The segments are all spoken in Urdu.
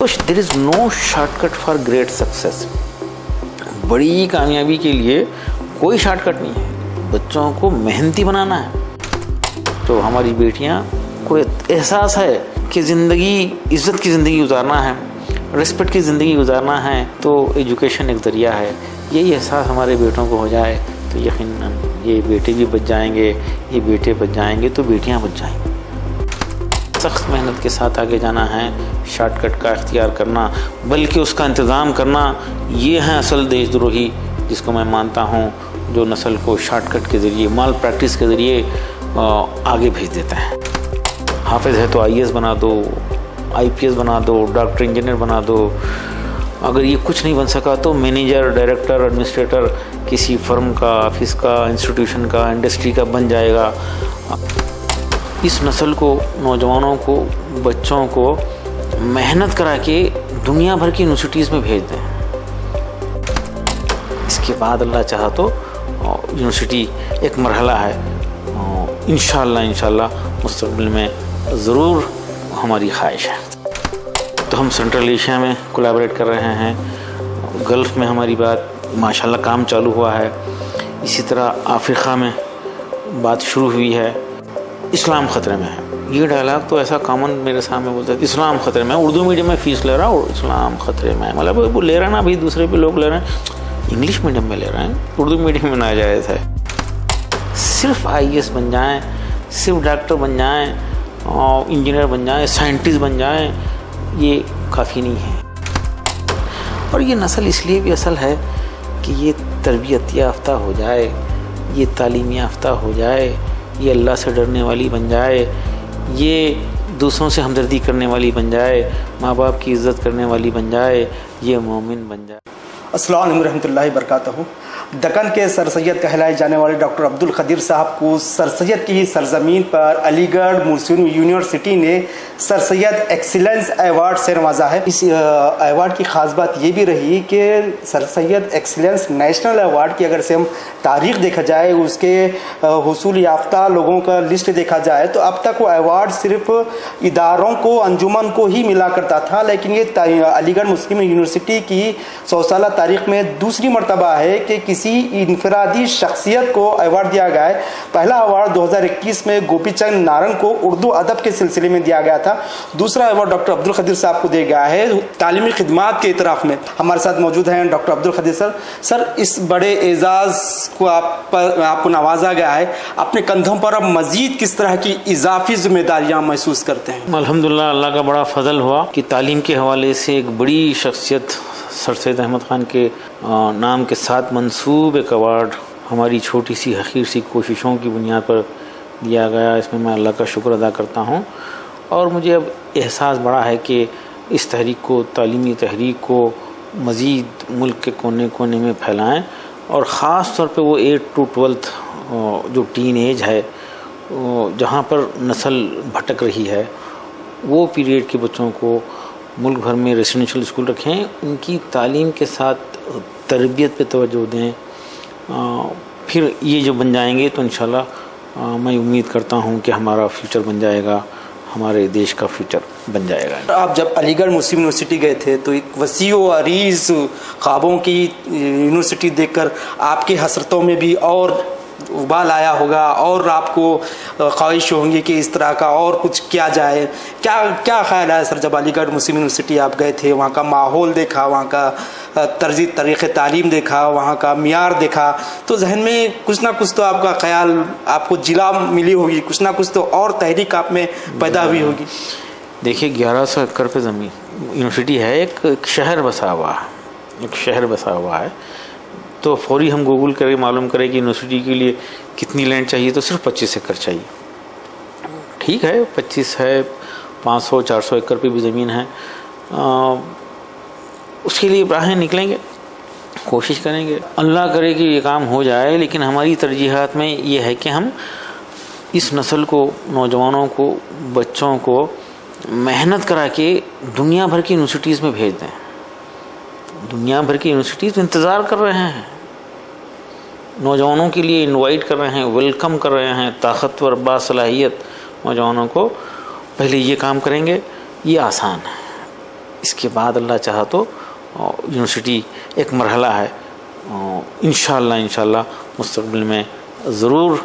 There is no shortcut for great success. بڑی کامیابی کے لیے کوئی شارٹ کٹ نہیں ہے، بچوں کو محنتی بنانا ہے. تو ہماری بیٹیاں کو احساس ہے کہ زندگی عزت کی زندگی گزارنا ہے، رسپیکٹ کی زندگی گزارنا ہے، تو ایجوکیشن ایک ذریعہ ہے. یہی احساس ہمارے بیٹوں کو ہو جائے تو یقیناً یہ بیٹے بھی بچ جائیں گے، یہ بیٹے بچ جائیں گے تو بیٹیاں بچ جائیں گی. سخت محنت کے ساتھ آگے جانا ہے، شارٹ کٹ کا اختیار کرنا بلکہ اس کا انتظام کرنا، یہ ہے اصل دیش دروہی جس کو میں مانتا ہوں، جو نسل کو شارٹ کٹ کے ذریعے، مال پریکٹس کے ذریعے آگے بھیج دیتا ہے. حافظ ہے تو IAS بنا دو، IPS بنا دو، ڈاکٹر انجینئر بنا دو. اگر یہ کچھ نہیں بن سکا تو مینیجر، ڈائریکٹر، ایڈمنسٹریٹر کسی فرم کا، آفس کا، انسٹیٹیوشن کا، انڈسٹری کا بن جائے گا. اس نسل کو، نوجوانوں کو، بچوں کو محنت کرا کے دنیا بھر کی یونیورسٹیز میں بھیج دیں. اس کے بعد اللہ چاہا تو یونیورسٹی ایک مرحلہ ہے، انشاءاللہ مستقبل میں ضرور ہماری خواہش ہے. تو ہم سینٹرل ایشیا میں کولیبریٹ کر رہے ہیں، گلف میں ہماری بات ماشاءاللہ کام چالو ہوا ہے، اسی طرح افریقہ میں بات شروع ہوئی ہے. اسلام خطرے میں ہے، یہ ڈائلاگ تو ایسا کامن میرے سامنے بولتا ہے، اسلام خطرے میں. اردو میڈیم میں فیس لے رہا ہوں، اسلام خطرے میں، مطلب وہ لے رہا ہے نا، بھی دوسرے بھی لوگ لے رہے ہیں، انگلش میڈیم میں لے رہے ہیں، اردو میڈیم میں ناجائز ہے. صرف IAS بن جائیں، صرف ڈاکٹر بن جائیں، انجینئر بن جائیں، سائنٹسٹ بن جائیں، یہ کافی نہیں ہے. اور یہ نسل اس لیے بھی اصل ہے کہ یہ تربیت یافتہ ہو جائے، یہ تعلیم یافتہ ہو جائے، یہ اللہ سے ڈرنے والی بن جائے، یہ دوسروں سے ہمدردی کرنے والی بن جائے، ماں باپ کی عزت کرنے والی بن جائے، یہ مومن بن جائے. السلام علیکم ورحمۃ اللہ وبرکاتہ. دکن کے سر سید کہلائے جانے والے ڈاکٹر عبد القدیر صاحب کو سر سید کی ہی سرزمین پر علی گڑھ مسلم یونیورسٹی نے سر سید ایکسیلنس ایوارڈ سے نوازا ہے. اس ایوارڈ کی خاص بات یہ بھی رہی کہ سر سید ایکسیلنس نیشنل ایوارڈ کی اگر سے ہم تاریخ دیکھا جائے، اس کے حصول یافتہ لوگوں کا لسٹ دیکھا جائے تو اب تک وہ ایوارڈ صرف اداروں کو، انجمن کو ہی ملا کرتا تھا، لیکن یہ علی گڑھ مسلم یونیورسٹی کی 100 سالہ تاریخ میں دوسری مرتبہ ہے کہ کسی انفرادی شخصیت کو ایوارڈ دیا گیا ہے. پہلا ایوارڈ 2021 میں گوپی چند نارنگ کو اردو ادب کے سلسلے میں دیا گیا تھا. دوسرا ایوارڈ ڈاکٹر عبد القدیر صاحب کو دیا گیا ہے تعلیمی خدمات کے اعتراف میں. ہمارے ساتھ موجود ہیں ڈاکٹر عبد القدیر سر. سر، اس بڑے اعزاز کو آپ کو نوازا گیا ہے، اپنے کندھوں پر اب مزید کس طرح کی اضافی ذمہ داریاں محسوس کرتے ہیں؟ الحمدللہ اللہ کا بڑا فضل ہوا کہ تعلیم کے حوالے سے ایک بڑی شخصیت سر سید احمد خان کے نام کے ساتھ منسوب ایک ایوارڈ ہماری چھوٹی سی حقیر سی کوششوں کی بنیاد پر دیا گیا. اس میں اللہ کا شکر ادا کرتا ہوں. اور مجھے اب احساس بڑا ہے کہ اس تحریک کو، تعلیمی تحریک کو مزید ملک کے کونے کونے میں پھیلائیں، اور خاص طور پہ وہ 8 to 12 جو ٹین ایج ہے، جہاں پر نسل بھٹک رہی ہے، وہ پیریڈ کے بچوں کو ملک بھر میں ریسیڈنشل اسکول رکھیں، ان کی تعلیم کے ساتھ تربیت پہ توجہ دیں. پھر یہ جو بن جائیں گے تو انشاءاللہ میں امید کرتا ہوں کہ ہمارا فیوچر بن جائے گا، ہمارے دیش کا فیوچر بن جائے گا. آپ جب علی گڑھ مسلم یونیورسٹی گئے تھے تو ایک وسیع و عریض خوابوں کی یونیورسٹی دیکھ کر آپ کی حسرتوں میں بھی اور ابال آیا ہوگا، اور آپ کو خواہش ہوں گی کہ اس طرح کا اور کچھ کیا جائے. کیا خیال ہے سر جب علی گڑھ مسلم یونیورسٹی آپ گئے تھے، وہاں کا ماحول دیکھا، وہاں کا طریق تعلیم دیکھا، وہاں کا معیار دیکھا، تو ذہن میں کچھ نہ کچھ تو آپ کا خیال، آپ کو جلا ملی ہوگی، کچھ نہ کچھ تو اور تحریک آپ میں پیدا ہوئی ہوگی؟ دیکھیے 1100 ایکڑ پہ زمین یونیورسٹی ہے، ایک شہر بسا ہوا ہے، ایک شہر بسا ہوا ہے. تو فوری ہم گوگل کریں، معلوم کریں کہ یونیورسٹی کے لیے کتنی لینڈ چاہیے، تو صرف 25 ایکڑ چاہیے. ٹھیک ہے، 25 ہے، 500 400 ایکڑ پہ بھی زمین ہے. اس کے لیے راہیں نکلیں گے، کوشش کریں گے، اللہ کرے کہ یہ کام ہو جائے. لیکن ہماری ترجیحات میں یہ ہے کہ ہم اس نسل کو، نوجوانوں کو، بچوں کو محنت کرا کے دنیا بھر کی یونیورسٹیز میں بھیج دیں. دنیا بھر کی یونیورسٹیز انتظار کر رہے ہیں، نوجوانوں کے لیے انوائٹ کر رہے ہیں، ویلکم کر رہے ہیں، طاقتور باصلاحیت نوجوانوں کو. پہلے یہ کام کریں گے، یہ آسان ہے. اس کے بعد اللہ چاہا تو یونیورسٹی ایک مرحلہ ہے، انشاءاللہ مستقبل میں ضرور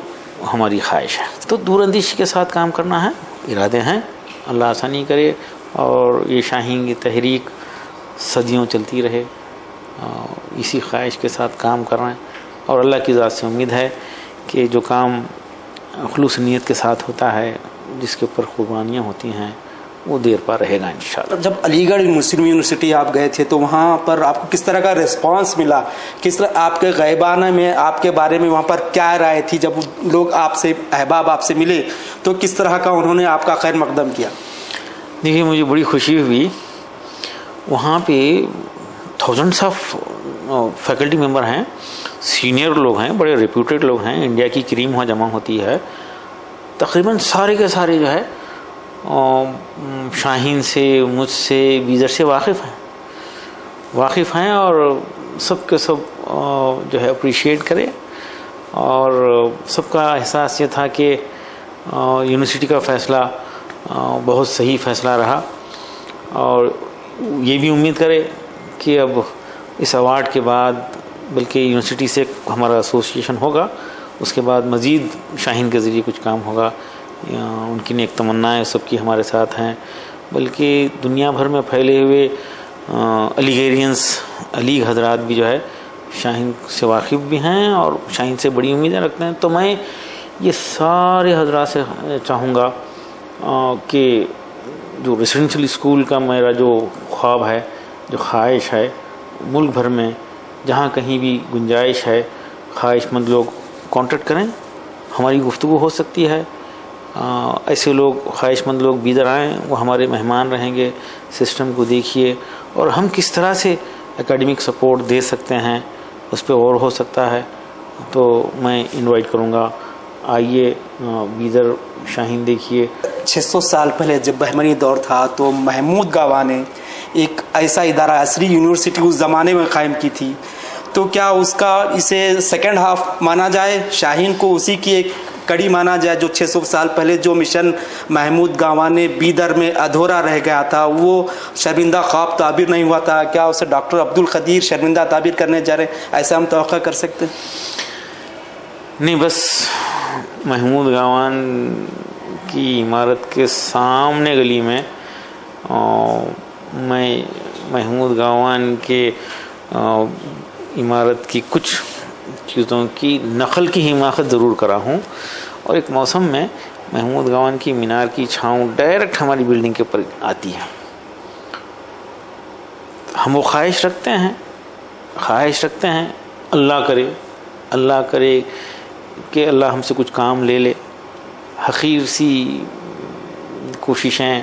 ہماری خواہش ہے. تو دور اندیشی کے ساتھ کام کرنا ہے، ارادے ہیں، اللہ آسانی کرے اور یہ شاہین کی تحریک صدیوں چلتی رہے. اسی خواہش کے ساتھ کام کر رہے ہیں اور اللہ کی ذات سے امید ہے کہ جو کام خلوص نیت کے ساتھ ہوتا ہے، جس کے اوپر قربانیاں ہوتی ہیں، وہ دیر پا رہے گا انشاءاللہ. جب علی گڑھ مسلم یونیورسٹی آپ گئے تھے تو وہاں پر آپ کو کس طرح کا ریسپانس ملا؟ کس طرح آپ کے غائبانہ میں آپ کے بارے میں وہاں پر کیا رائے تھی؟ جب لوگ آپ سے احباب آپ سے ملے تو کس طرح کا انہوں نے آپ کا خیر مقدم کیا؟ دیکھیے مجھے بڑی خوشی ہوئی، وہاں پہ تھاؤزنڈس آف فیکلٹی ممبر ہیں، سینئر لوگ ہیں، بڑے ریپیوٹیڈ لوگ ہیں، انڈیا کی کریم وہاں جمع ہوتی ہے. تقریباً سارے کے سارے جو ہے شاہین سے، مجھ سے، بیزر سے واقف ہیں اور سب کے سب جو ہے اپریشیٹ کرے. اور سب کا احساس یہ تھا کہ یونیورسٹی کا فیصلہ بہت صحیح فیصلہ رہا اور یہ بھی امید کرے کہ اب اس ایوارڈ کے بعد بلکہ یونیورسٹی سے ہمارا ایسوسیشن ہوگا، اس کے بعد مزید شاہین کے ذریعے کچھ کام ہوگا. ان کی نیک تمنائیں سب کی ہمارے ساتھ ہیں، بلکہ دنیا بھر میں پھیلے ہوئے علی گیرینس، علی حضرات بھی جو ہے شاہین سے واقف بھی ہیں اور شاہین سے بڑی امیدیں رکھتے ہیں. تو میں یہ سارے حضرات سے چاہوں گا کہ جو ریزیڈنشل اسکول کا میرا جو خواب ہے، جو خواہش ہے، ملک بھر میں جہاں کہیں بھی گنجائش ہے، خواہش مند لوگ کانٹیکٹ کریں، ہماری گفتگو ہو سکتی ہے. ایسے لوگ، خواہش مند لوگ بیدر آئیں، وہ ہمارے مہمان رہیں گے. سسٹم کو دیکھیے اور ہم کس طرح سے اکیڈمک سپورٹ دے سکتے ہیں، اس پہ اور ہو سکتا ہے. تو میں انوائٹ کروں گا، آئیے بیدر شاہین دیکھیے. 600 سال پہلے جب بہمنی دور تھا تو محمود گاوا نے ایک ایسا ادارہ، عصری یونیورسٹی اس زمانے میں قائم کی تھی. تو کیا اس کا اسے سیکنڈ ہاف مانا جائے، شاہین کو اسی کی ایک کڑی مانا جائے؟ جو 600 سال پہلے جو مشن محمود گاوا نے بیدر میں ادھورا رہ گیا تھا، وہ شرمندہ خواب تعبیر نہیں ہوا تھا، کیا اسے ڈاکٹر عبدالقدیر شرمندہ تعبیر کرنے جا رہے ہیں؟ ایسا ہم توقع کر سکتے ہیں؟ نہیں، بس محمود گاوان کی عمارت کے سامنے گلی میں میں محمود گاوان کے عمارت کی کچھ چیزوں کی نقل کی حمایت ضرور کرا ہوں. اور ایک موسم میں محمود گاوان کی مینار کی چھاؤں ڈائریکٹ ہماری بلڈنگ کے اوپر آتی ہے. ہم وہ خواہش رکھتے ہیں اللہ کرے کہ اللہ ہم سے کچھ کام لے لے. حقیر سی کوششیں،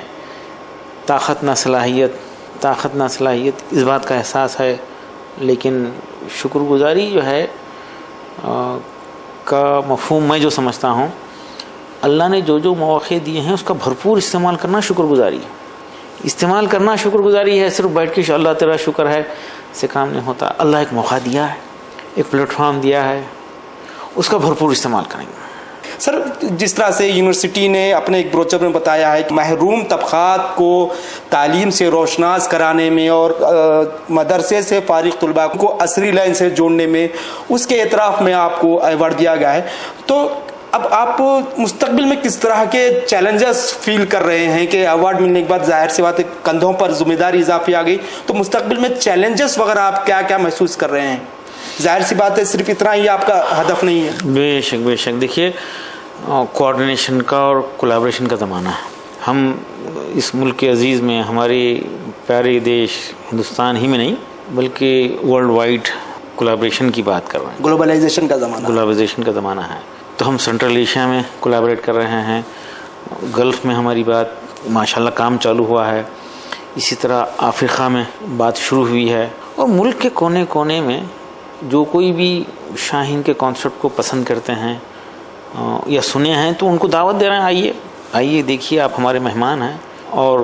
طاقت نہ صلاحیت اس بات کا احساس ہے، لیکن شکر گزاری جو ہے کا مفہوم میں جو سمجھتا ہوں، اللہ نے جو مواقع دیے ہیں اس کا بھرپور استعمال کرنا شکر گزاری ہے. صرف بیٹھ کے اللہ تیرا شکر ہے سے کام نہیں ہوتا. اللہ ایک موقع دیا ہے، ایک پلیٹ فارم دیا ہے، اس کا بھرپور استعمال کریں گے. سر، جس طرح سے یونیورسٹی نے اپنے ایک بروچر میں بتایا ہے کہ محروم طبقات کو تعلیم سے روشناس کرانے میں اور مدرسے سے فارغ طلباء کو عصری لائن سے جوڑنے میں، اس کے اعتراف میں آپ کو ایوارڈ دیا گیا ہے. تو اب آپ مستقبل میں کس طرح کے چیلنجز فیل کر رہے ہیں کہ ایوارڈ ملنے کے بعد ظاہر سی بات ہے کندھوں پر ذمہ داری اضافی آ گئی، تو مستقبل میں چیلنجز وغیرہ آپ کیا کیا محسوس کر رہے ہیں؟ ظاہر سی بات ہے صرف اتنا ہی آپ کا ہدف نہیں ہے. بے شک دیکھیے، کوآرڈینیشن کا اور کولیبریشن کا زمانہ ہے. ہم اس ملک کے عزیز میں، ہمارے پیارے دیش ہندوستان ہی میں نہیں بلکہ ورلڈ وائڈ کولیبریشن کی بات کر رہے ہیں. گلوبلائزیشن کا زمانہ ہے. تو ہم سینٹرل ایشیا میں کولیبریٹ کر رہے ہیں، گلف میں ہماری بات ماشاءاللہ کام چالو ہوا ہے، اسی طرح افریقہ میں بات شروع ہوئی ہے، اور ملک کے کونے کونے میں جو کوئی بھی شاہین کے کانسیپٹ کو پسند کرتے ہیں یا سنے ہیں تو ان کو دعوت دے رہے ہیں، آئیے دیکھیے، آپ ہمارے مہمان ہیں. اور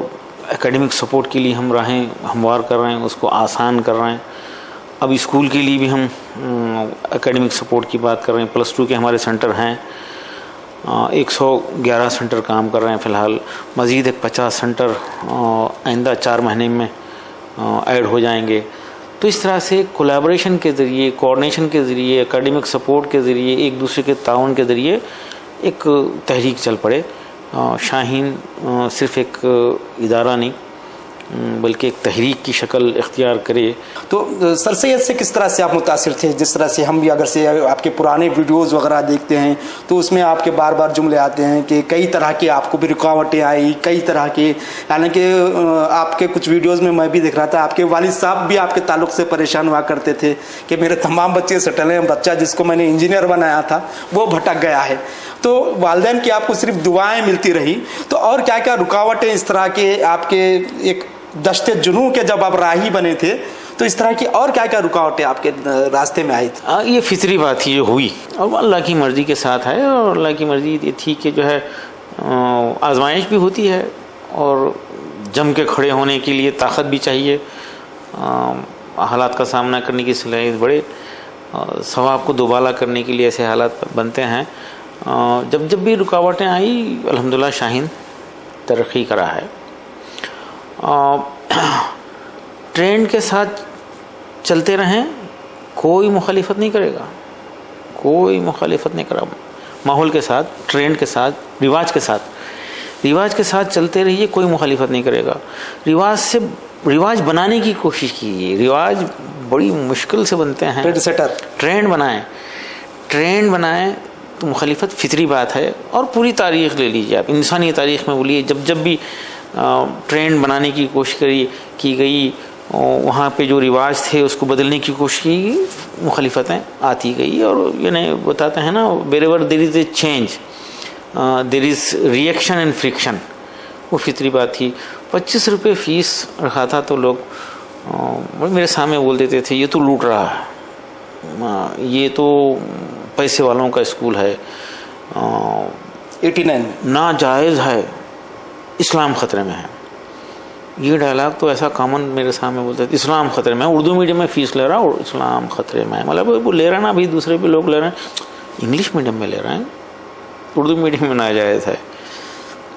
اکیڈمک سپورٹ کے لیے ہم راہیں ہموار کر رہے ہیں، اس کو آسان کر رہے ہیں. اب اسکول کے لیے بھی ہم اکیڈمک سپورٹ کی بات کر رہے ہیں. +2 کے ہمارے سینٹر ہیں، 111 سینٹر کام کر رہے ہیں فی الحال. مزید ایک 50 سینٹر آئندہ 4 مہینے میں ایڈ ہو جائیں گے. تو اس طرح سے کولیبریشن کے ذریعے, کوآرڈینیشن کے ذریعے, اکیڈمک سپورٹ کے ذریعے, ایک دوسرے کے تعاون کے ذریعے ایک تحریک چل پڑے. شاہین صرف ایک ادارہ نہیں بلکہ ایک تحریک کی شکل اختیار کرے. تو سر سید سے کس طرح سے آپ متاثر تھے؟ جس طرح سے ہم بھی اگر سے آپ کے پرانے ویڈیوز وغیرہ دیکھتے ہیں تو اس میں آپ کے بار بار جملے آتے ہیں کہ کئی طرح کی آپ کو بھی رکاوٹیں آئی, کئی طرح کی, حالانکہ آپ کے کچھ ویڈیوز میں میں بھی دیکھ رہا تھا آپ کے والد صاحب بھی آپ کے تعلق سے پریشان ہوا کرتے تھے کہ میرے تمام بچے سیٹل ہیں, بچہ جس کو میں نے انجینئر بنایا تھا وہ بھٹک گیا ہے. تو والدین کی آپ کو صرف دعائیں ملتی رہی, تو اور کیا کیا رکاوٹیں اس طرح کے آپ کے ایک دشت جنوں کے جب آپ راہی بنے تھے تو اس طرح کی اور کیا کیا رکاوٹیں آپ کے راستے میں آئی تھی؟ یہ فطری بات تھی جو ہوئی, اور اللہ کی مرضی کے ساتھ ہے, اور اللہ کی مرضی یہ تھی کہ جو ہے آزمائش بھی ہوتی ہے اور جم کے کھڑے ہونے کے لیے طاقت بھی چاہیے, حالات کا سامنا کرنے کی صلاحیت بڑے, ثواب کو دوبالا کرنے کے لیے ایسے حالات بنتے ہیں. جب بھی رکاوٹیں آئی الحمدللہ شاہین ترقی کرا ہے. ٹرینڈ کے ساتھ چلتے رہیں, کوئی مخالفت نہیں کرے گا, کوئی مخالفت نہیں کرا. ماحول کے ساتھ, ٹرینڈ کے ساتھ, رواج کے ساتھ چلتے رہیے, کوئی مخالفت نہیں کرے گا. رواج بنانے کی کوشش کیجیے. رواج بڑی مشکل سے بنتے ہیں. ٹرینڈ بنائیں تو مخالفت فطری بات ہے. اور پوری تاریخ لے لیجیے آپ, انسانی تاریخ میں بولیے, جب بھی ٹرینڈ بنانے کی کوشش کی گئی, وہاں پہ جو رواج تھے اس کو بدلنے کی کوشش کی گئی, مخالفتیں آتی گئی. اور یعنی بتاتے ہیں نا, wherever there is a change there is reaction and friction. وہ فطری بات تھی. 25 روپے فیس رکھا تھا تو لوگ میرے سامنے بول دیتے تھے یہ تو لوٹ رہا ہے, یہ تو پیسے والوں کا اسکول ہے, 89 ناجائز ہے, اسلام خطرے میں ہے. یہ ڈائلاگ تو ایسا کامن میرے سامنے بولتے تھے, اسلام خطرے میں. اردو میڈیم میں فیس لے رہا اور اسلام خطرے میں, مطلب وہ لے رہا نا, ابھی دوسرے بھی لوگ لے رہے ہیں, انگلش میڈیم میں لے رہے ہیں, اردو میڈیم میں ناجائز ہے.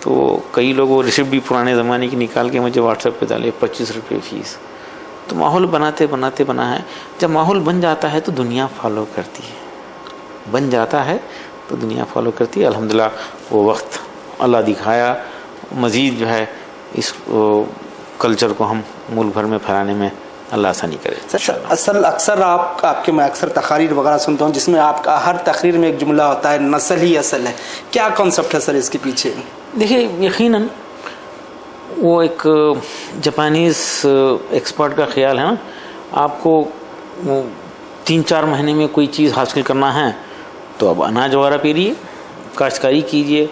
تو کئی لوگ وہ ریسیپٹ بھی پرانے زمانے کی نکال کے مجھے واٹس ایپ پہ ڈالے, 25 روپے فیس. تو ماحول بناتے بنا ہے. جب ماحول بن جاتا ہے تو دنیا فالو کرتی ہے, بن جاتا ہے تو دنیا فالو کرتی ہے. الحمدللہ وہ وقت اللہ دکھایا. مزید جو ہے اس کلچر کو ہم ملک بھر میں پھیلانے میں اللہ آسانی کرے. اکثر آپ کے میں اکثر تقاریر وغیرہ سنتا ہوں جس میں آپ کا ہر تقریر میں ایک جملہ ہوتا ہے نسل ہی اصل ہے. کیا کانسیپٹ ہے سر اس کے پیچھے؟ دیکھیے یقیناً وہ ایک جاپانیز ایکسپرٹ کا خیال ہے نا, آپ کو 3-4 مہینے میں کوئی چیز حاصل کرنا ہے تو اب اناج وغیرہ پیریے, کاشتکاری کیجیے.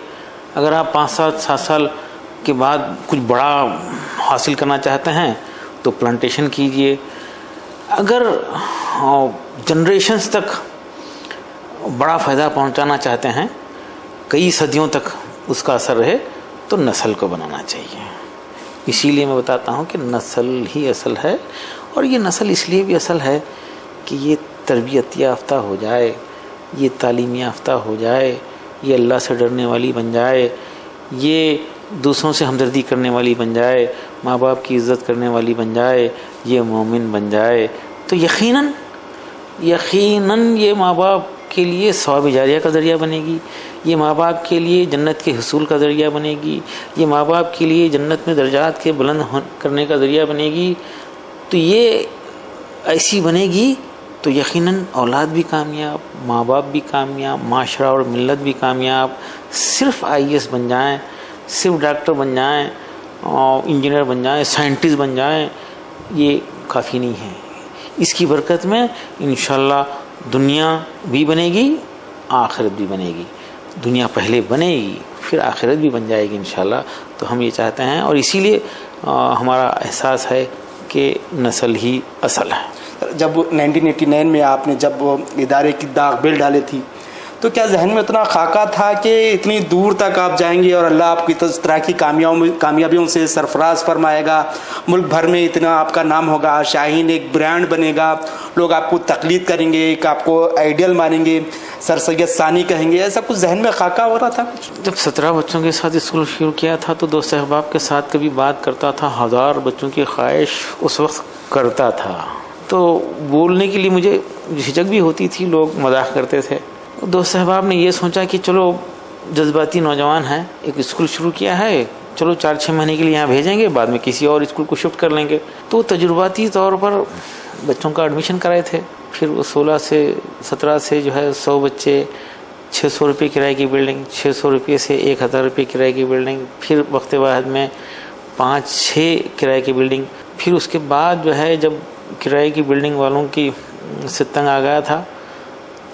اگر آپ 5-7 سال کے بعد کچھ بڑا حاصل کرنا چاہتے ہیں تو پلانٹیشن کیجیے. اگر جنریشنز تک بڑا فائدہ پہنچانا چاہتے ہیں, کئی صدیوں تک اس کا اثر رہے, تو نسل کو بنانا چاہیے. اسی لیے میں بتاتا ہوں کہ نسل ہی اصل ہے. اور یہ نسل اس لیے بھی اصل ہے کہ یہ تربیت یافتہ ہو جائے, یہ تعلیم یافتہ ہو جائے, یہ اللہ سے ڈرنے والی بن جائے, یہ دوسروں سے ہمدردی کرنے والی بن جائے, ماں باپ کی عزت کرنے والی بن جائے, یہ مومن بن جائے. تو یقیناً یہ ماں باپ کے لیے ثواب جاریہ کا ذریعہ بنے گی, یہ ماں باپ کے لیے جنت کے حصول کا ذریعہ بنے گی, یہ ماں باپ کے لیے جنت میں درجات کے بلند کرنے کا ذریعہ بنے گی. تو یہ ایسی بنے گی تو یقیناً اولاد بھی کامیاب, ماں باپ بھی کامیاب, معاشرہ اور ملت بھی کامیاب. صرف IAS بن جائیں, صرف ڈاکٹر بن جائیں, انجینئر بن جائیں, سائنٹسٹ بن جائیں, یہ کافی نہیں ہے. اس کی برکت میں انشاءاللہ دنیا بھی بنے گی, آخرت بھی بنے گی. دنیا پہلے بنے گی پھر آخرت بھی بن جائے گی انشاءاللہ. تو ہم یہ چاہتے ہیں, اور اسی لیے ہمارا احساس ہے کہ نسل ہی اصل ہے. جب 1989 میں آپ نے جب ادارے کی داغ بیل ڈالی تھی تو کیا ذہن میں اتنا خاکہ تھا کہ اتنی دور تک آپ جائیں گے اور اللہ آپ کی اس طرح کی کامیابیوں سے سرفراز فرمائے گا، ملک بھر میں اتنا آپ کا نام ہوگا، شاہین ایک برانڈ بنے گا، لوگ آپ کو تقلید کریں گے، ایک آپ کو آئیڈیل مانیں گے، سر سید ثانی کہیں گے، ایسا کچھ ذہن میں خاکہ ہو رہا تھا؟ جب 17 بچوں کے ساتھ اسکول شروع کیا تھا تو دوست احباب کے ساتھ کبھی بات کرتا تھا، 1000 بچوں کی خواہش اس وقت کرتا تھا، تو بولنے کے لیے مجھے جھجک بھی ہوتی تھی، لوگ مذاق کرتے تھے۔ دوست احباب نے یہ سوچا کہ چلو جذباتی نوجوان ہیں، ایک اسکول شروع کیا ہے، چلو 4-6 مہینے کے لیے یہاں بھیجیں گے، بعد میں کسی اور اسکول کو شفٹ کر لیں گے۔ تو تجرباتی طور پر بچوں کا ایڈمیشن کرائے تھے، پھر وہ 16 سے 17 سے جو ہے 100 بچے، 600 روپے کرائے کی بلڈنگ، 600 روپے سے 1000 روپے کرائے کی بلڈنگ، پھر وقت واحد میں 5-6 کرائے کی بلڈنگ۔ پھر اس کے بعد جو ہے جب کرائے کی بلڈنگ والوں کی سے تنگ آ گیا تھا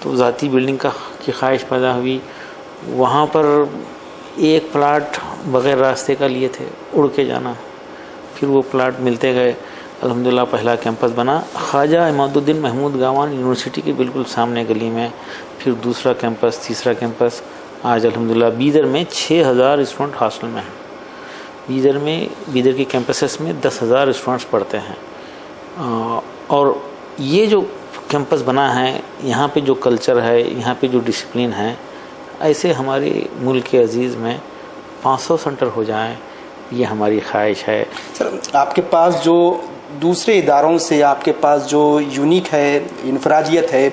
تو ذاتی بلڈنگ کی خواہش پیدا ہوئی۔ وہاں پر ایک پلاٹ بغیر راستے کا لیے تھے، اڑ کے جانا، پھر وہ پلاٹ ملتے گئے، الحمدللہ پہلا کیمپس بنا خواجہ عماد الدین محمود گاوان یونیورسٹی کے بالکل سامنے گلی میں، پھر دوسرا کیمپس، تیسرا کیمپس، آج الحمدللہ بیدر میں 6000 اسٹوڈنٹ ہاسٹل میں ہیں۔ بیدر کے کیمپسز میں 10,000 اسٹوڈنٹس پڑھتے ہیں، اور یہ جو کیمپس بنا ہے، یہاں پہ جو کلچر ہے، یہاں پہ جو ڈسپلن ہے، ایسے ہمارے ملک کے عزیز میں 500 سینٹر ہو جائیں، یہ ہماری خواہش ہے۔ سر آپ کے پاس جو دوسرے اداروں سے آپ کے پاس جو یونیک ہے، انفرادیت ہے،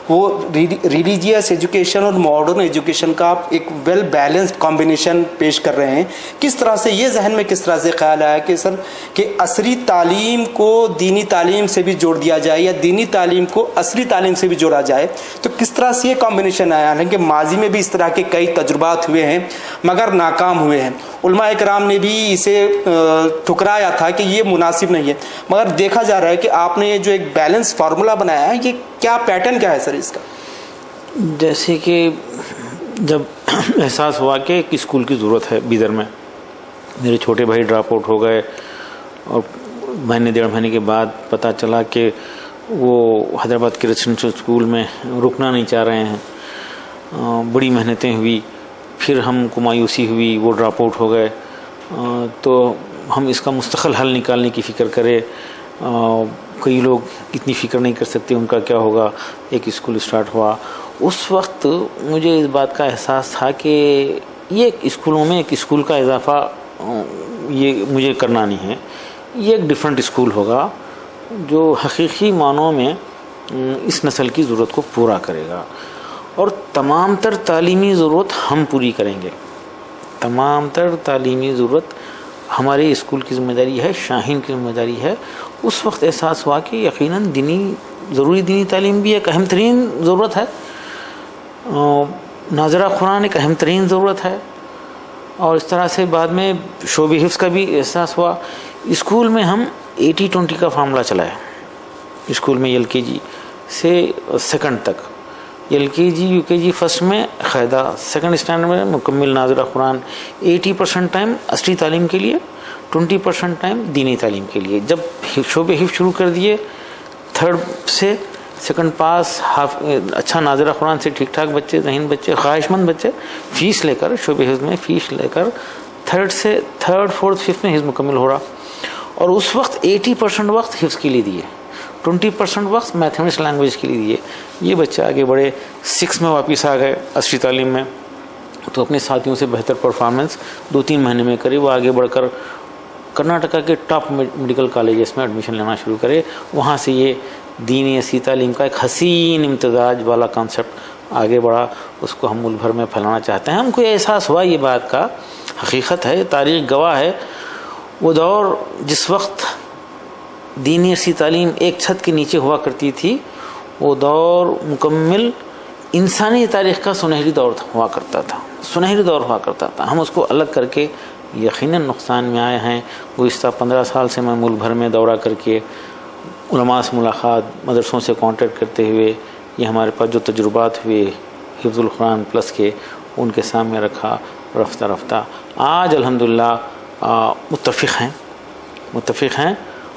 وہ ریلیجیس ایجوکیشن اور ماڈرن ایجوکیشن کا آپ ایک ویل بیلنسڈ کمبینیشن پیش کر رہے ہیں۔ کس طرح سے یہ ذہن میں کس طرح سے خیال آیا کہ سر کہ عصری تعلیم کو دینی تعلیم سے بھی جوڑ دیا جائے یا دینی تعلیم کو عصری تعلیم سے بھی جوڑا جائے، تو کس طرح سے یہ کمبینیشن آیا؟ حالانکہ ماضی میں بھی اس طرح کے کئی تجربات ہوئے ہیں مگر ناکام ہوئے ہیں، علماء اکرام نے بھی اسے ٹھکرایا تھا کہ یہ مناسب نہیں ہے، مگر دیکھا جا رہا ہے کہ آپ نے جو ایک بیلنس فارمولا بنایا ہے، یہ کیا پیٹرن کیا ہے سر اس کا؟ جیسے کہ جب احساس ہوا کہ ایک اسکول کی ضرورت ہے بیدر میں، میرے چھوٹے بھائی ڈراپ آؤٹ ہو گئے اور مہینے 1.5 مہینے کے بعد پتہ چلا کہ وہ حیدرآباد کے ریزیڈنشل اسکول میں رکنا نہیں چاہ رہے ہیں، بڑی محنتیں ہوئی، پھر ہم کو مایوسی ہوئی، وہ ڈراپ آؤٹ ہو گئے، تو ہم اس کا مستقل حل نکالنے کی فکر کرے۔ کئی لوگ اتنی فکر نہیں کر سکتے ان کا کیا ہوگا، ایک اسکول اسٹارٹ ہوا۔ اس وقت مجھے اس بات کا احساس تھا کہ یہ اسکولوں میں ایک اسکول کا اضافہ یہ مجھے کرنا نہیں ہے، یہ ایک ڈیفرنٹ اسکول ہوگا جو حقیقی معنوں میں اس نسل کی ضرورت کو پورا کرے گا، اور تمام تر تعلیمی ضرورت ہم پوری کریں گے۔ تمام تر تعلیمی ضرورت ہمارے اسکول کی ذمہ داری ہے، شاہین کی ذمہ داری ہے۔ اس وقت احساس ہوا کہ یقیناً ضروری دینی تعلیم بھی ایک اہم ترین ضرورت ہے، ناظرہ قرآن ایک اہم ترین ضرورت ہے، اور اس طرح سے بعد میں شعب حفظ کا بھی احساس ہوا۔ اسکول میں ہم 80-20 کا فارمولہ چلائے، اسکول میں LKG سے 2nd تک، LKG UKG فرسٹ میں قاعدہ، 2nd اسٹینڈرڈ میں مکمل ناظرہ قرآن، 80% ٹائم عصری تعلیم کے لیے، 20% ٹائم دینی تعلیم کے لیے۔ جب شعب حفظ شروع کر دیے، 3rd سے 2nd پاس، اچھا ناظرہ قرآن سے ٹھیک ٹھاک بچے، ذہین بچے، خواہش مند بچے، فیس لے کر شعب حفظ میں فیس لے کر 3rd سے 3rd 4th 5th میں حفظ مکمل ہو رہا، اور اس وقت 80% وقت حفظ کے لیے دیے، 20% وقت میتھمیٹکس لینگویج کے لیے دیے۔ یہ بچے آگے بڑھے، 6 میں واپس آ گئے عصری تعلیم میں، تو اپنے ساتھیوں سے بہتر پرفارمنس 2-3 مہینے میں کرے، وہ آگے بڑھ کر کرناٹکا کے ٹاپ میڈیکل کالجز میں ایڈمیشن لینا شروع کرے۔ وہاں سے یہ دینی عصری تعلیم کا ایک حسین امتزاج والا کانسیپٹ آگے بڑھا، اس کو ہم ملک بھر میں پھیلانا چاہتے ہیں۔ ہم کو یہ احساس ہوا، یہ بات کا حقیقت ہے، تاریخ گواہ ہے، وہ دور جس وقت دینی عصری تعلیم ایک چھت کے نیچے ہوا کرتی تھی، وہ دور مکمل انسانی تاریخ کا سنہری دور ہوا کرتا تھا، سنہری دور ہوا کرتا تھا۔ ہم اس کو الگ کر کے یقیناً نقصان میں آئے ہیں۔ گزشتہ 15 سال سے میں ملک بھر میں دورہ کر کے علماء سے ملاقات، مدرسوں سے کانٹیکٹ کرتے ہوئے، یہ ہمارے پاس جو تجربات ہوئے حفظ القرآن پلس کے، ان کے سامنے رکھا، رفتہ رفتہ آج الحمدللہ متفق ہیں،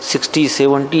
60, 70,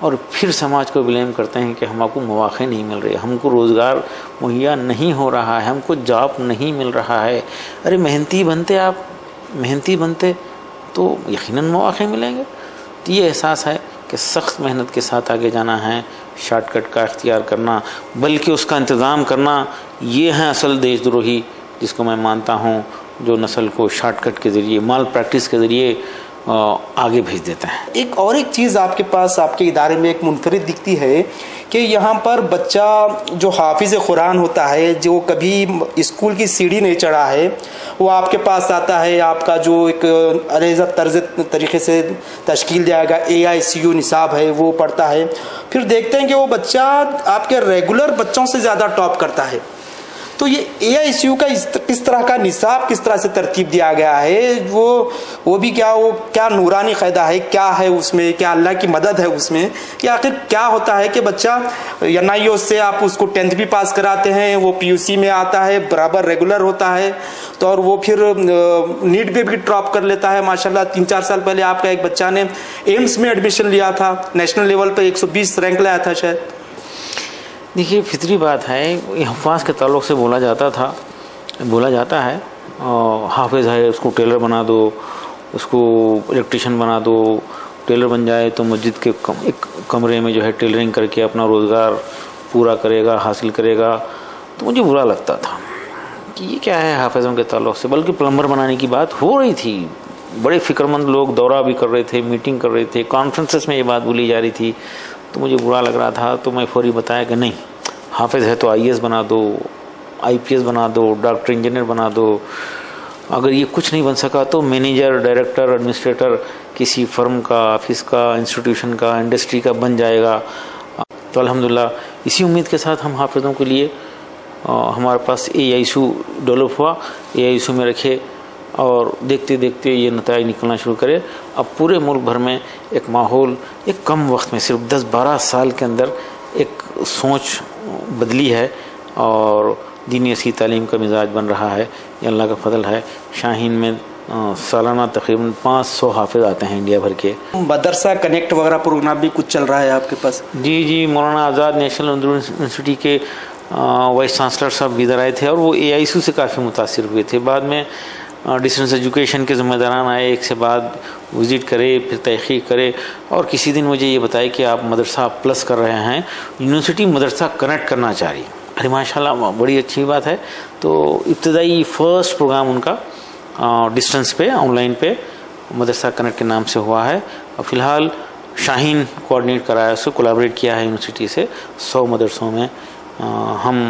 اور پھر سماج کو بلیم کرتے ہیں کہ ہم کو مواقع نہیں مل رہے، ہم کو روزگار مہیا نہیں ہو رہا ہے، ہم کو جاب نہیں مل رہا ہے۔ ارے محنتی بنتے، آپ محنتی بنتے تو یقیناً مواقع ملیں گے۔ تو یہ احساس ہے کہ سخت محنت کے ساتھ آگے جانا ہے، شارٹ کٹ کا اختیار کرنا بلکہ اس کا انتظام کرنا، یہ ہے اصل دیش دروہی جس کو میں مانتا ہوں، جو نسل کو شارٹ کٹ کے ذریعے، مال پریکٹس کے ذریعے آگے بھیج دیتا ہے۔ ایک چیز آپ کے پاس، آپ کے ادارے میں ایک منفرد دکھتی ہے کہ یہاں پر بچہ جو حافظ قرآن ہوتا ہے، جو کبھی اسکول کی سیڑھی نہیں چڑھا ہے، وہ آپ کے پاس آتا ہے، آپ کا جو ایک علیحدہ طریقے سے تشکیل دیا گیا AICU نصاب ہے وہ پڑھتا ہے، پھر دیکھتے ہیں کہ وہ بچہ آپ کے ریگولر بچوں سے زیادہ ٹاپ کرتا ہے۔ تو یہ AICU کا اس طرح کا نصاب کس طرح سے ترتیب دیا گیا ہے، وہ بھی کیا نورانی قاعدہ ہے، کیا ہے اس میں، کیا اللہ کی مدد ہے اس میں، کہ آخر کیا ہوتا ہے کہ بچہ NIO سے آپ اس کو 10th بھی پاس کراتے ہیں، وہ PUC میں آتا ہے، برابر ریگولر ہوتا ہے، تو اور وہ پھر نیٹ پہ بھی ڈراپ کر لیتا ہے۔ ماشاءاللہ 3-4 سال پہلے آپ کا ایک بچہ نے ایمس میں ایڈمیشن لیا تھا، نیشنل لیول پہ 120 رینک لایا تھا شاید۔ دیکھیے فطری بات ہے، حفاظ کے تعلق سے بولا جاتا ہے حافظ ہے اس کو ٹیلر بنا دو، اس کو الیکٹریشین بنا دو، ٹیلر بن جائے تو مسجد کے ایک کمرے میں جو ہے ٹیلرنگ کر کے اپنا روزگار پورا کرے گا، حاصل کرے گا۔ تو مجھے برا لگتا تھا کہ یہ کیا ہے حافظوں کے تعلق سے، بلکہ پلمبر بنانے کی بات ہو رہی تھی، بڑے فکر مند لوگ دورہ بھی کر رہے تھے، میٹنگ کر رہے تھے، کانفرنسز میں یہ بات بولی جا رہی تھی، تو مجھے برا لگ رہا تھا۔ تو میں فوری بتایا کہ نہیں، حافظ ہے تو IAS بنا دو، IPS بنا دو، ڈاکٹر انجینئر بنا دو، اگر یہ کچھ نہیں بن سکا تو مینیجر، ڈائریکٹر، ایڈمنسٹریٹر کسی فرم کا، آفس کا، انسٹیٹیوشن کا، انڈسٹری کا بن جائے گا۔ تو الحمدللہ اسی امید کے ساتھ ہم حافظوں کے لیے ہمارے پاس AICU ڈیولپ ہوا، AICU میں رکھے، اور دیکھتے دیکھتے یہ نتائج نکلنا شروع کرے۔ اب پورے ملک بھر میں ایک ماحول، ایک کم وقت میں، صرف 10-12 سال کے اندر ایک سوچ بدلی ہے، اور دینی اصلی تعلیم کا مزاج بن رہا ہے۔ یہ اللہ کا فضل ہے۔ شاہین میں سالانہ تقریباً 500 حافظ آتے ہیں انڈیا بھر کے۔ مدرسہ کنیکٹ وغیرہ پروگرام بھی کچھ چل رہا ہے آپ کے پاس؟ جی، مولانا آزاد نیشنل اردو یونیورسٹی کے وائس چانسلر صاحب بھی ادھر آئے تھے، اور وہ AICU سے کافی متاثر ہوئے تھے۔ بعد میں ڈسٹینس ایجوکیشن کے ذمہ داران آئے، ایک سے بعد وزٹ کرے، پھر تحقیق کرے، اور کسی دن مجھے یہ بتائے کہ آپ مدرسہ پلس کر رہے ہیں، یونیورسٹی مدرسہ کنیکٹ کرنا چاہ رہی ہے۔ ارے ماشاءاللہ بڑی اچھی بات ہے۔ تو ابتدائی فرسٹ پروگرام ان کا ڈسٹینس پہ، آن لائن پہ مدرسہ کنیکٹ کے نام سے ہوا ہے، اور فی الحال شاہین کوآرڈینیٹ کرایا، اس سے کولیبریٹ کیا ہے یونیورسٹی سے۔ 100 مدرسوں میں ہم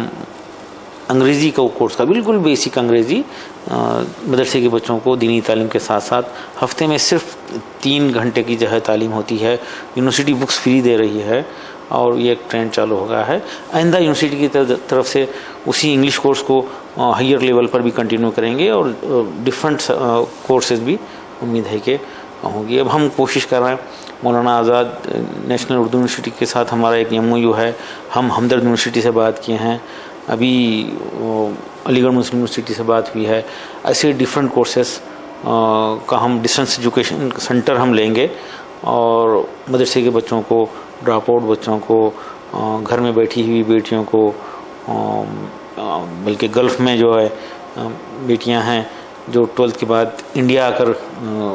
انگریزی کا کورس کا، بالکل بیسک انگریزی، مدرسے کے بچوں کو دینی تعلیم کے ساتھ ساتھ ہفتے میں صرف 3 گھنٹے کی جو ہے تعلیم ہوتی ہے۔ یونیورسٹی بکس فری دے رہی ہے، اور یہ ایک ٹرینڈ چالو ہو گیا ہے۔ آئندہ یونیورسٹی کی طرف سے اسی انگلش کورس کو ہائر لیول پر بھی کنٹینیو کریں گے، اور ڈفرینٹ کورسز بھی امید ہے کہ ہوں گی۔ اب ہم کوشش کر رہے ہیں، مولانا آزاد نیشنل اردو یونیورسٹی کے ساتھ ہمارا ایک MOU ہے، ہم ہمدرد یونیورسٹی سے بات کیے ہیں، ابھی علی گڑھ مسلم یونیورسٹی سے بات ہوئی ہے۔ ایسے ڈفرینٹ کورسز کا ہم ڈسٹینس ایجوکیشن سینٹر ہم لیں گے، اور مدرسے کے بچوں کو، ڈراپ آؤٹ بچوں کو، گھر میں بیٹھی ہوئی بیٹیوں کو، بلکہ گلف میں جو ہے بیٹیاں ہیں جو 12th کے بعد انڈیا آ کر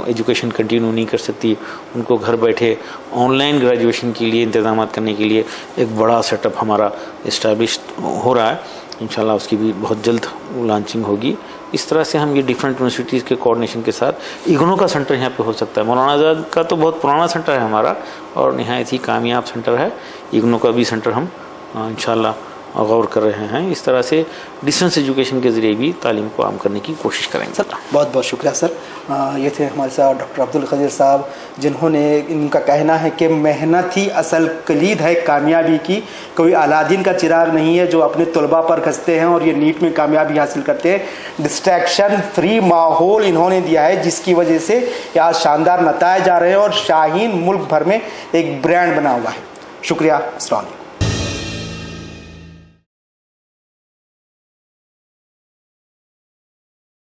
ایجوکیشن کنٹینیو نہیں کر سکتی، ان کو گھر بیٹھے آن لائن گریجویشن کے لیے انتظامات کرنے کے لیے ایک بڑا سیٹ اپ ہمارا اسٹیبلش ہو رہا ہے۔ انشاءاللہ اس کی بھی بہت جلد لانچنگ ہوگی۔ اس طرح سے ہم یہ ڈفرینٹ یونیورسٹیز کے کوآرڈینیشن کے ساتھ ایگنو کا سینٹر یہاں پہ ہو سکتا ہے۔ مولانا آزاد کا تو بہت پرانا سینٹر ہے ہمارا، اور نہایت ہی کامیاب سینٹر ہے۔ ایگنو کا بھی سینٹر ہم انشاءاللہ غور کر رہے ہیں۔ اس طرح سے ڈسٹینس ایجوکیشن کے ذریعے بھی تعلیم کو عام کرنے کی کوشش کریں گے۔ سر بہت بہت شکریہ سر۔ یہ تھے ہمارے ساتھ ڈاکٹر عبدالقدیر صاحب، جنہوں نے، ان کا کہنا ہے کہ محنت ہی اصل کلید ہے کامیابی کی، کوئی الادین کا چراغ نہیں ہے جو اپنے طلباء پر گھستے ہیں اور یہ نیٹ میں کامیابی حاصل کرتے ہیں۔ ڈسٹریکشن فری ماحول انہوں نے دیا ہے، جس کی وجہ سے آج شاندار نتائج آ رہے ہیں، اور شاہین ملک بھر میں ایک برانڈ بنا ہوا ہے۔ شکریہ، السلام علیکم۔